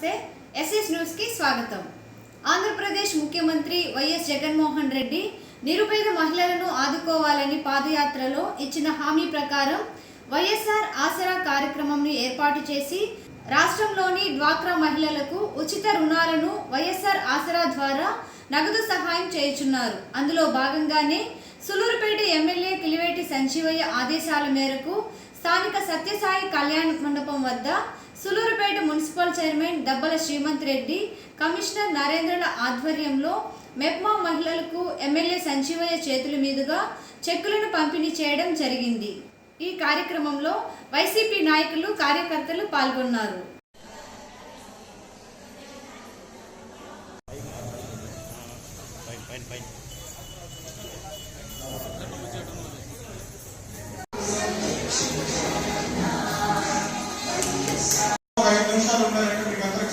నమస్తే SS news కి స్వాగతం। ఆంధ్రప్రదేశ్ ముఖ్యమంత్రి వైఎస్ జగన్మోహన్ రెడ్డి నిరుపేద మహిళలను ఆదుకోవాలని పాదయాత్రలో ఇచ్చిన హామీ ప్రకారం వైఎస్ఆర్ ఆసరా కార్యక్రమంను ఏర్పాటు చేసి రాష్ట్రంలోని డ్వాక్రా మహిళలకు ఉచిత రుణాలను వైఎస్ఆర్ ఆసరా ద్వారా నగదు సహాయం చేయుచున్నారు। అందులో భాగంగానే సులూరుపేట ఎమ్మెల్యే కిలివేటి సంజీవయ్య ఆదేశాల మేరకు స్థానిక సత్యసాయి కళ్యాణ మండపం వద్ద Sullurpeta municipal chairman Dabbala Srimanth Reddy, commissioner నరేంద్రల ఆధ్వర్యంలో మెప్మా మహిళలకు ఎమ్మెల్యే సంజీవయ్య చేతుల మీదుగా చెక్కులను పంపిణీ చేయడం జరిగింది। ఈ కార్యక్రమంలో వైసీపీ నాయకులు, కార్యకర్తలు పాల్గొన్నారు।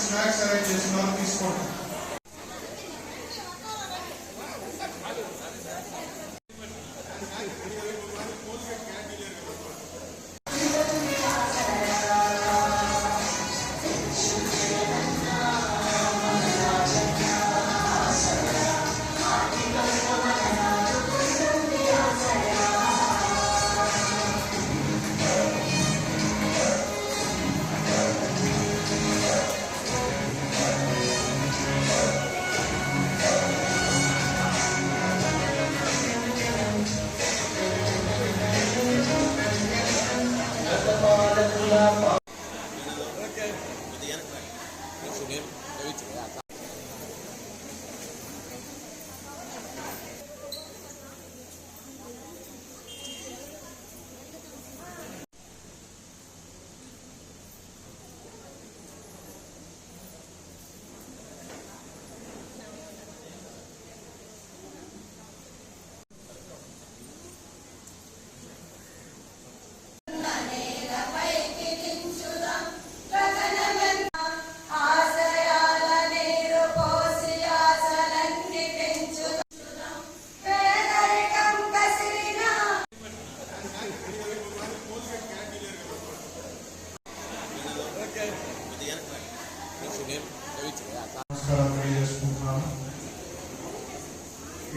స్నాక్స్ అరేంజ్ చేస్తున్నారు, తీసుకోండి।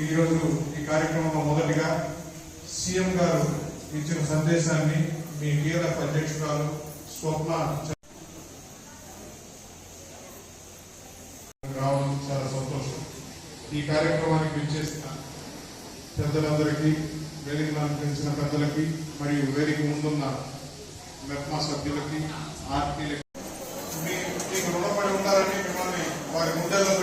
ఈరోజు ఈ కార్యక్రమంలో మొదటిగా సీఎం గారు ఇచ్చిన సందేశాన్ని మీ కీలక అధ్యక్షురాలు స్వప్న రావడం చాలా సంతోషం। ఈ కార్యక్రమానికి విచ్చేసిన పెద్దలందరికీ, వేదిక అలంకరించిన పెద్దలకి మరియు వేదిక ముందున్న మెప్మా సభ్యులకి, ఆర్టీలకి మీకు రుణపడి ఉంటారని మిమ్మల్ని వారి గుండెల్లో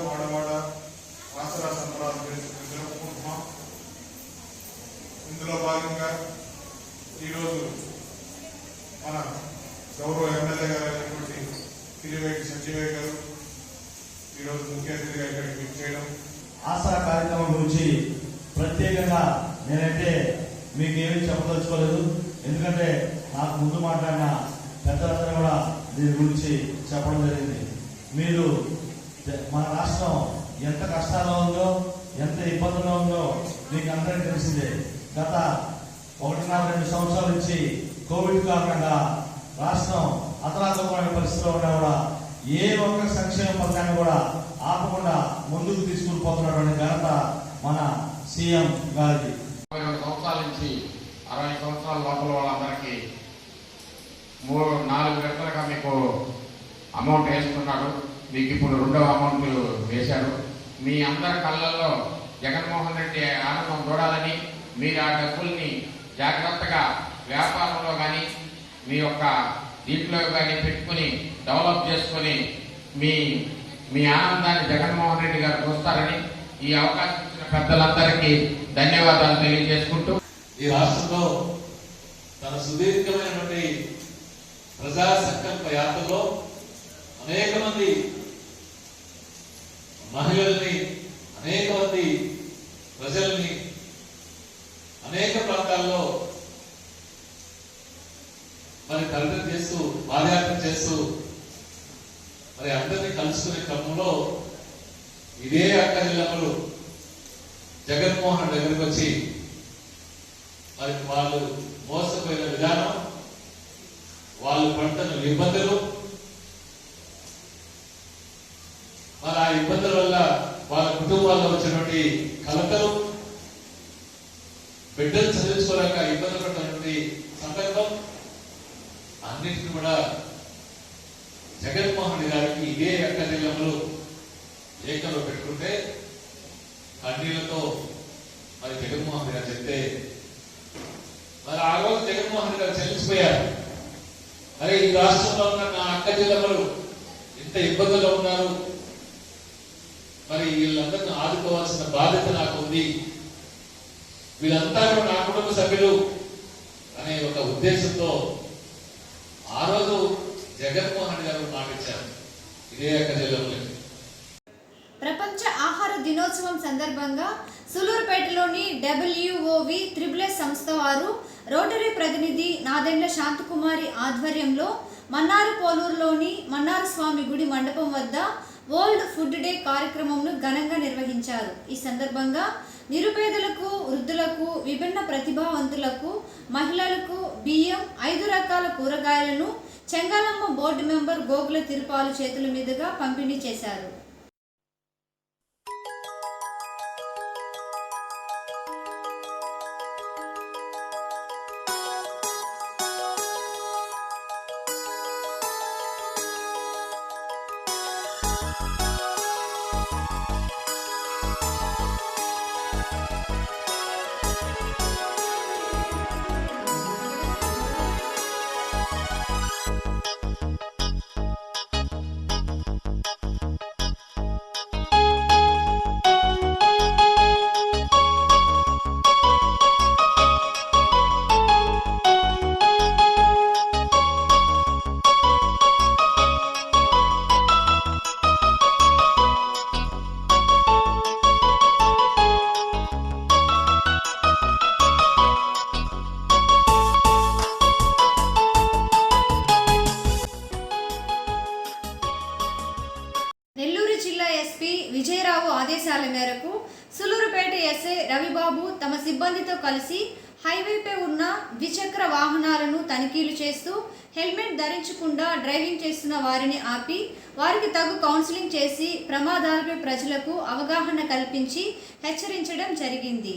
వాడవాడ ఆసరా సంబరాలు జరుపుకుంటున్నాం। ఇందులో భాగంగా ఈరోజు మన గౌరవ ఎమ్మెల్యే గారు అయినటువంటి కిలివేటి సంజీవయ్య గారు ఈరోజు ముఖ్య అతిథిగా ఇక్కడికి చేయడం, ఆసరా కార్యక్రమం గురించి ప్రత్యేకంగా నేనైతే మీకు ఏమీ చెప్పదలుచుకోలేదు। ఎందుకంటే నాకు ముందు మాట్లాడిన పెద్దలందరూ కూడా దీని గురించి చెప్పడం జరిగింది। మీరు మన రాష్ట్రం ఎంత కష్టాల్లో ఉందో, ఎంత ఇబ్బందుల్లో ఉందో మీకు అందరికీ తెలిసిందే। గత 1.5-2 సంవత్సరాల నుంచి కోవిడ్ కారణంగా రాష్ట్రం అతలాకుతలమైన పరిస్థితిలో ఉన్నా కూడా ఏ ఒక్క సంక్షేమ పథకాన్ని కూడా ఆపకుండా ముందుకు తీసుకుని పోతున్నటువంటి ఘనత మన సీఎం గారిది। 22 సంవత్సరాల నుంచి 60 సంవత్సరాల లోపల వాళ్ళందరికీ 3-4 విడతలుగా మీకు అమౌంట్ వేసుకున్నాడు। మీకు ఇప్పుడు 2వ అమౌంట్ వేశారు। మీ అందరి కళ్ళల్లో జగన్మోహన్ రెడ్డి ఆనందం చూడాలని, మీరు ఆ డబ్బుల్ని జాగ్రత్తగా వ్యాపారంలో కానీ మీ యొక్క దీంట్లో కానీ పెట్టుకుని డెవలప్ చేసుకుని మీ ఆనందాన్ని జగన్మోహన్ రెడ్డి గారు చూస్తారని ఈ అవకాశం ఇచ్చిన పెద్దలందరికీ ధన్యవాదాలు తెలియజేసుకుంటూ, ఈ రాష్ట్రంలో తన సుదీర్ఘమైనటువంటి ప్రజా సంకల్ప యాత్రలో అనేక మంది మహిళల్ని, అనేక మంది ప్రజల్ని అనేక ప్రాంతాల్లో మరి తరలితం చేస్తూ పాదయాత్ర చేస్తూ మరి అందరినీ కలుసుకునే క్రమంలో ఇదే అక్క జిల్లాలో జగన్మోహన్ దగ్గరికి వచ్చి మరి వాళ్ళు మోసపోయిన విధానం, వాళ్ళు పడుతున్న ఇబ్బందులు, మరి ఆ ఇబ్బందుల వల్ల వాళ్ళ కుటుంబాల్లో వచ్చినటువంటి కలతలు, బిడ్డలు చదివించుకోలేక ఇబ్బంది పడుతున్నటువంటి సందర్భం అన్నింటిని కూడా జగన్మోహన్ గారికి ఇదే అక్క జిల్లాలో ఏకంలో పెట్టుకుంటే కన్నీళ్లతో మరి జగన్మోహన్ గారు చెప్తే మరి ఆ రోజు జగన్మోహన్ గారు చెల్లించిపోయారు. మరి ఈ రాష్ట్రంలో ఉన్న నా అక్క జిల్లాలు ఎంత ఇబ్బందుల్లో ఉన్నారు, మరి వీళ్ళందరినీ ఆదుకోవాల్సిన బాధ్యత నాకు ఉంది, వీళ్ళంతా కూడా నా కుటుంబ సభ్యులు అనే ఒక ఉద్దేశంతో ఆ రోజు జగన్మోహన్ గారు మాటిచ్చారు ఇదే అక్క జిల్లాలో. ప్రపంచ ఆహార దినోత్సవం సందర్భంగా సులూరుపేటలోని WOV సంస్థ వారు రోటరీ ప్రతినిధి నాదెండ్ల శాంతకుమారి ఆధ్వర్యంలో మన్నారు పోలూరులోని మన్నారు స్వామి గుడి మండపం వద్ద వరల్డ్ ఫుడ్ డే కార్యక్రమంను ఘనంగా నిర్వహించారు. ఈ సందర్భంగా నిరుపేదలకు, వృద్ధులకు, విభిన్న ప్రతిభావంతులకు, మహిళలకు బియ్యం, 5 రకాల కూరగాయలను చెంగాలమ్మ బోర్డు మెంబర్ గోగుల తిరుపాలు చేతుల మీదుగా పంపిణీ చేశారు. నెల్లూరు జిల్లా ఎస్పీ విజయరావు ఆదేశాల మేరకు సులూరుపేట ఎస్ఐ రవిబాబు తమ సిబ్బందితో కలిసి హైవేపై ఉన్న ద్విచక్ర వాహనాలను తనిఖీలు చేస్తూ హెల్మెట్ ధరించకుండా డ్రైవింగ్ చేస్తున్న వారిని ఆపి వారికి తగు కౌన్సిలింగ్ చేసి ప్రమాదాలపై ప్రజలకు అవగాహన కల్పించి హెచ్చరించడం జరిగింది.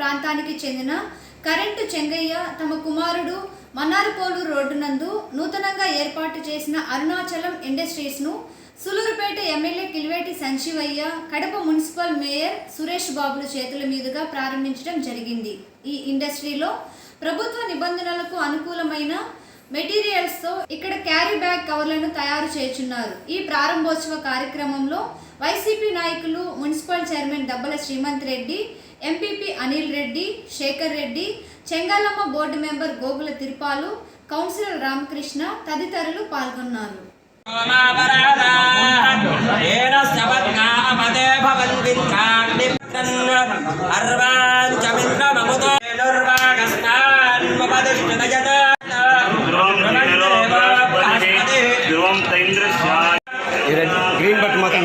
ప్రాంతానికి చెందిన కరెంటు చెంగయ్య తమ కుమారుడు మన్నారుపోలు రోడ్డు నందు నూతనంగా ఏర్పాటు చేసిన అరుణాచలం ఇండస్ట్రీస్ను Sullurpeta MLA Kiliveti Sanjeevaiah, Kadapa municipal mayor Suresh బాబుల చేతుల మీదుగా ప్రారంభించడం జరిగింది. ఈ ఇండస్ట్రీలో ప్రభుత్వ నిబంధనలకు అనుకూలమైన మెటీరియల్స్తో ఇక్కడ క్యారీ బ్యాగ్ కవర్లను తయారు చేస్తున్నారు. ఈ ప్రారంభోత్సవ కార్యక్రమంలో వైసీపీ నాయకులు, municipal chairman Dabbala Srimanth Reddy, MPP Anil Reddy, Shekhar Reddy, Chengalamma board member Gogula Tirupalu, councillor Ramakrishna తదితరులు పాల్గొన్నారు. గ్రీన్ బట్ మాత్రం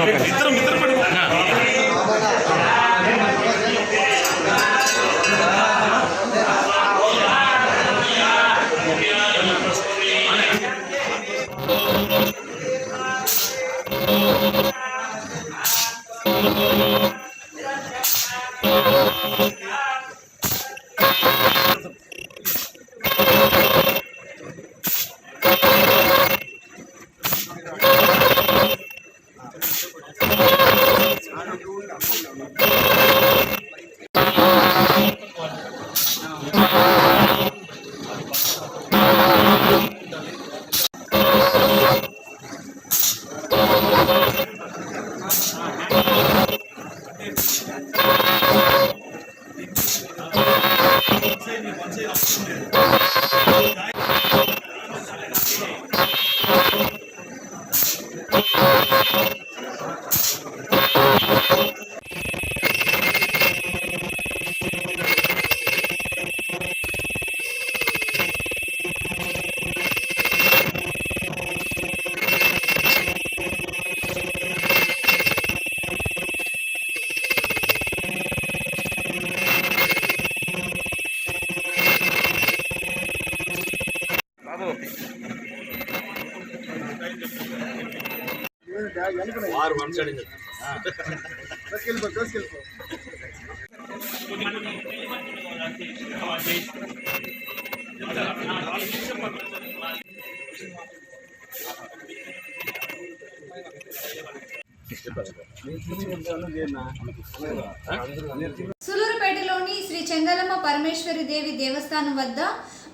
సులూరుపేటలోని శ్రీ చెంగలమ్మ పరమేశ్వరి దేవి దేవస్థానం వద్ద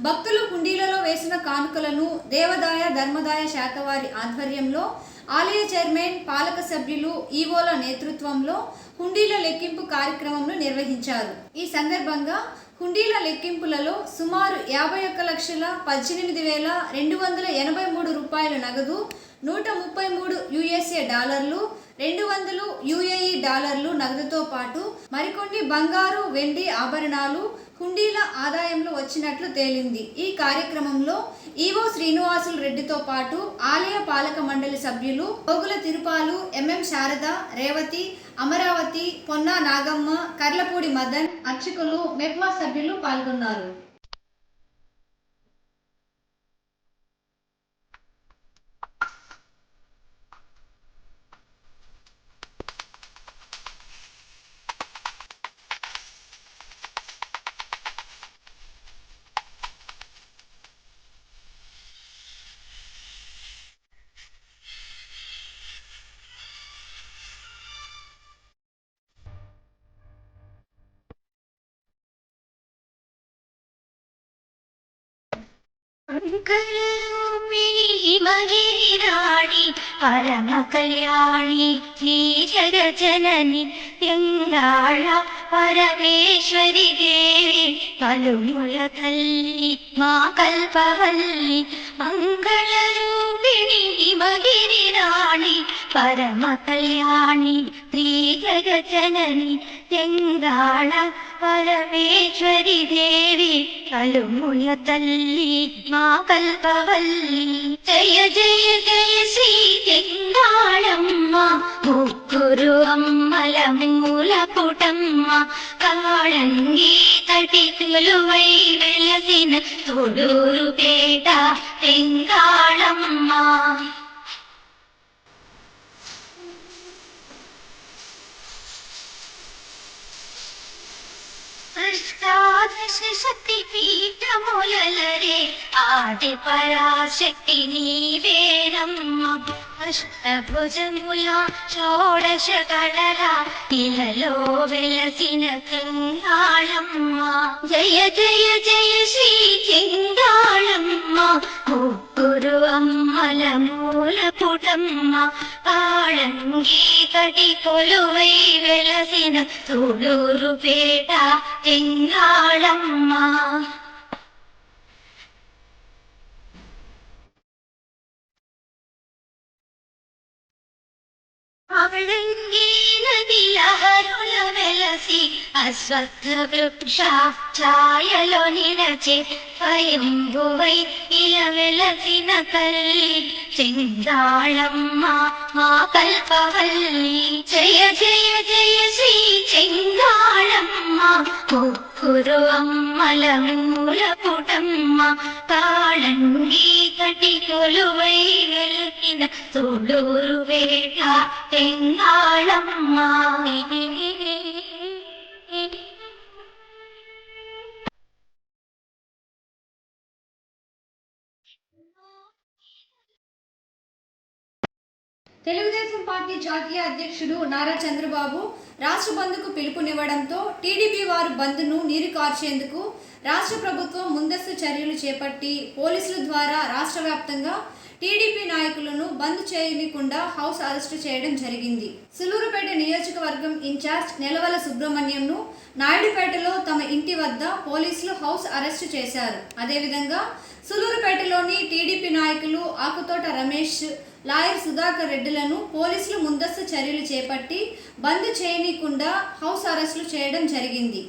భక్తులు హుండీలలో వేసిన కానుకలను దేవాదాయ ధర్మదాయ శాఖ వారి ఆధ్వర్యంలో ఆలయ చైర్మన్, పాలక సభ్యులు, ఈవోల నేతృత్వంలో హుండీల లెక్కింపు కార్యక్రమంను నిర్వహించారు. ఈ సందర్భంగా హుండీల లెక్కింపులలో సుమారు 51,18,283 రూపాయల నగదు, 133 యుఎస్ఏ డాలర్లు, 200 యుఏఈ డాలర్లు నగదుతో పాటు మరికొన్ని బంగారు, వెండి ఆభరణాలు హుండీల ఆదాయంలో వచ్చినట్లు తేలింది. ఈ కార్యక్రమంలో ఈవో శ్రీనివాసులు రెడ్డితో పాటు ఆలయ పాలక మండలి సభ్యులు గోగుల తిరుపాలు, ఎంఎం శారద, రేవతి, అమరావతి, పొన్నా నాగమ్మ, కర్లపూడి మదన్, అర్చకులు, మెప్మా సభ్యులు పాల్గొన్నారు. మగిరాణి పరమ కళ్యాణి శ్రీ జగజనని యంగాళ పరమేశ్వరి దేవి కలుముల తల్లి మా కల్పవల్లి మంగళ రూపిణి మగిరాణి పరమ కళ్యాణి శ్రీ జగజనని యంగాళ పరమేశ్వరి దేవి కలుముల తల్లి మా కల్పవల్లి జయ జయ జయ శ్రీ లింగాళమ్మ ముగ్గురు అమ్మల మూల పుటమ్మ కాళంగి తటి కొలువై వెలసిన తొడూరు పేట లింగాళమ్మ. అష్టాదశ శక్తి పీఠములరే ఆది పరాశక్తి నీవేనమ్మ అష్టభుజముల షోడశ కళల ఇలలో వెలసిన కింగాళమ్మ జయ జయ జయ శ్రీ కింగాళమ్మ ముగ్గురు అమ్మల మూల పుటమ్మ పాళంగి కటి కొలువై వెలసిన తూలూరు పేట కింగాళమ్మ అవళంగి నది లహరుల వెలసి అశ్వత్థ వృక్ష ఛాయలో నిలచే స్వయంభువై ఇలా వెలసిన తల్లి చింగాళమ్మ మా కల్పవల్లి జయ జయ జయ శ్రీ చింగాళమ్మ ముగ్గురు అమ్మల మూల పుటమ్మ కాళంగి కటి కొలువై వెలిసిన తోడూరు వేట తెంగాళమ్మ తెలుగుదేశం పార్టీ జాతీయ అధ్యక్షుడు నారా చంద్రబాబు రాష్ట్ర బంద్కు పిలుపునివ్వడంతో టీడీపీ వారు బంద్ను నీరు కార్చేందుకు రాష్ట్ర ప్రభుత్వం ముందస్తు చర్యలు చేపట్టి పోలీసుల ద్వారా రాష్ట్ర వ్యాప్తంగా టీడీపీ నాయకులను బంద్ చేయకుండా హౌస్ అరెస్టు చేయడం జరిగింది. సులూరుపేట నియోజకవర్గం ఇన్ఛార్జ్ నెలవల సుబ్రహ్మణ్యంను నాయుడుపేటలో తమ ఇంటి వద్ద పోలీసులు హౌస్ అరెస్టు చేశారు. అదేవిధంగా సులూరుపేటలోని టీడీపీ నాయకులు ఆకుతోట రమేష్, లాయర్ సుధాకర్ రెడ్డిలను పోలీసులు ముందస్తు చర్యలు చేపట్టి బంద్ చేయనీయకుండా హౌస్ అరెస్టులు చేయడం జరిగింది.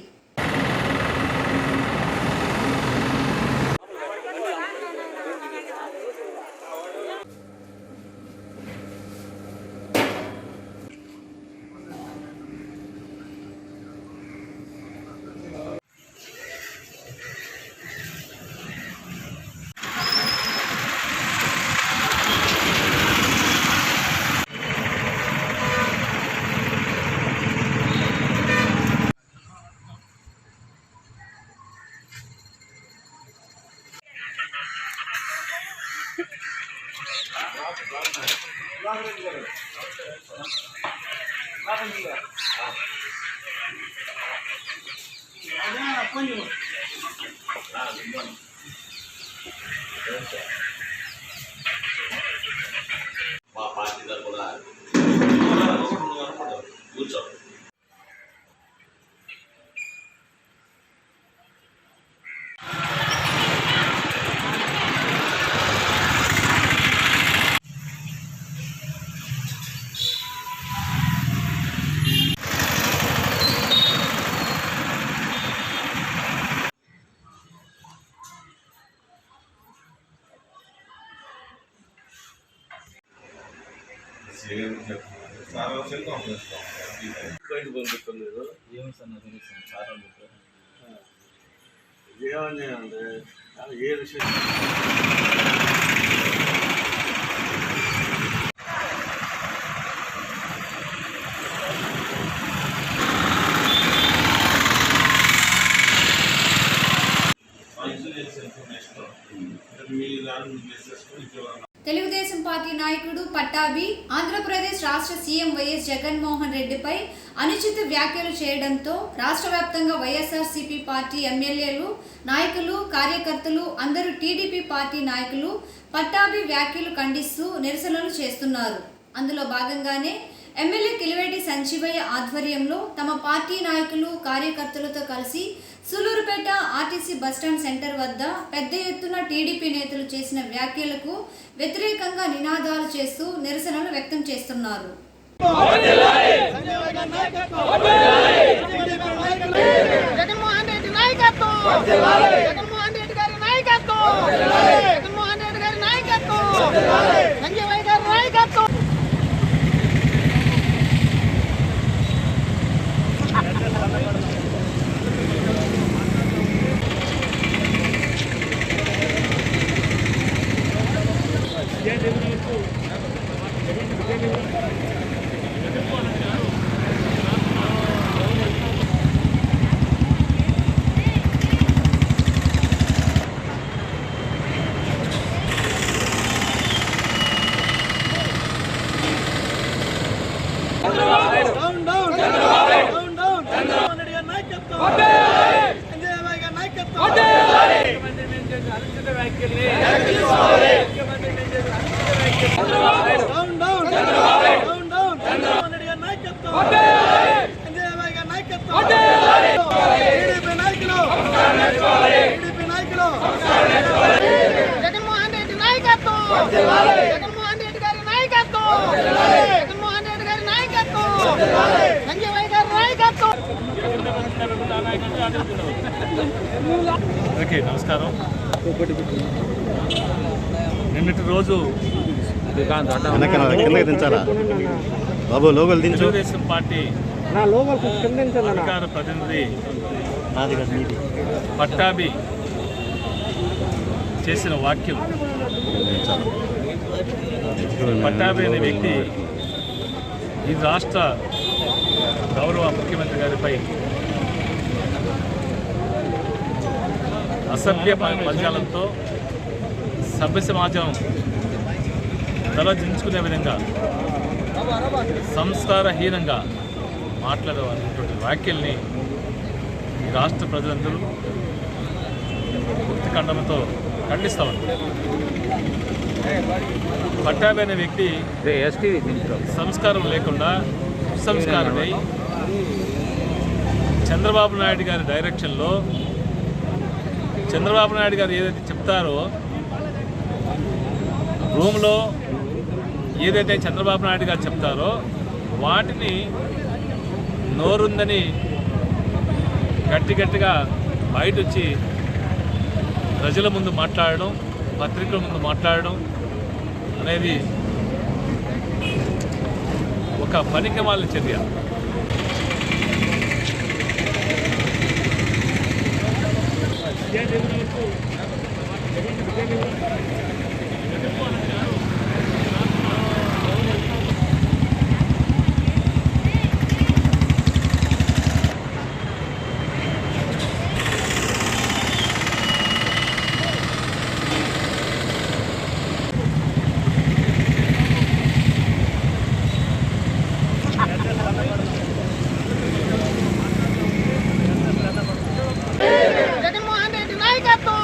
మా పార్టీ తరఫున కూర్చో బయట పంపిస్తుంది ఏమి సార్ నాకు తెలుసు చాలా ఏమని అంటే ఏ విషయం మీ దాన్ని చేసుకొని తెలుగుదేశం పార్టీ నాయకుడు పట్టాభి ఆంధ్రప్రదేశ్ రాష్ట్ర సీఎం వైఎస్ జగన్మోహన్ రెడ్డిపై అనుచిత వ్యాఖ్యలు చేయడంతో రాష్ట్ర వ్యాప్తంగా వైఎస్ఆర్సీపీ పార్టీ ఎమ్మెల్యేలు, నాయకులు, కార్యకర్తలు అందరూ టీడీపీ పార్టీ నాయకులు పట్టాభి వ్యాఖ్యలు ఖండిస్తూ నిరసనలు చేస్తున్నారు. అందులో భాగంగానే ఎమ్మెల్యే కిలివేటి సంజీవయ్య ఆధ్వర్యంలో తమ పార్టీ నాయకులు, కార్యకర్తలతో కలిసి సులూరుపేట ఆర్టీసీ బస్టాండ్ సెంటర్ వద్ద పెద్ద ఎత్తున టీడీపీ నేతలు చేసిన వ్యాఖ్యలకు వ్యతిరేకంగా నినాదాలు చేస్తూ నిరసనలు వ్యక్తం చేస్తున్నారు. జగన్మోహన్ రెడ్డి నాయకత్వం, జగన్మోహన్ రెడ్డి గారి నాయకత్వం, జగన్మోహన్ రెడ్డి గారి నాయకత్వం, సంజయ్ గారి నాయకత్వం. అనుచిత వ్యాఖ్యల్ని ముఖ్యమంత్రి చేసిన అనుచిత వ్యాఖ్యల్ని down down down down Jaganmohan Reddy గారి నాయకత్వం సంజయ్ బాయ్ గారి నాయకత్వం టీడీపీ నాయకులు టీడీపీ నాయకులు జగన్మోహన్ రెడ్డి నాయకత్వం జగన్మోహన్ రెడ్డి గారి నాయకత్వం జగన్మోహన్ రెడ్డి గారి నాయకత్వం సంజయ్ బాయ్ గారి నాయకత్వం. ఓకే, నమస్కారం. నిన్నటి రోజు కిందకి దించాలా బాబు, లోగోలు దించు. తెలుగుదేశం పార్టీ అధికార ప్రతినిధి పట్టాభి చేసిన వాక్యం, పట్టాభి అనే వ్యక్తి ఈ రాష్ట్ర గౌరవ ముఖ్యమంత్రి గారిపై అసభ్య పదజాలంతో సభ్య సమాజం తలదించుకునే విధంగా సంస్కారహీనంగా మాట్లాడేటువంటి వ్యాఖ్యల్ని ఈ రాష్ట్ర ప్రజలందరూ పూర్తి ఖండంతో ఖండిస్తా ఉన్నారు. పట్టాభి అనే వ్యక్తి సంస్కారం లేకుండా సంస్కారుడై చంద్రబాబు నాయుడు గారి డైరెక్షన్లో చంద్రబాబు నాయుడు గారు ఏదైతే చెప్తారో రూమ్లో ఏదైతే చంద్రబాబు నాయుడు గారు చెప్తారో వాటిని నోరుందని గట్టిగా బయట వచ్చి ప్రజల ముందు మాట్లాడడం, పత్రికల ముందు మాట్లాడడం అనేది ఒక పనికిమాలిన చర్య. జగన్మోహన్ రెడ్డి నాయకత్వం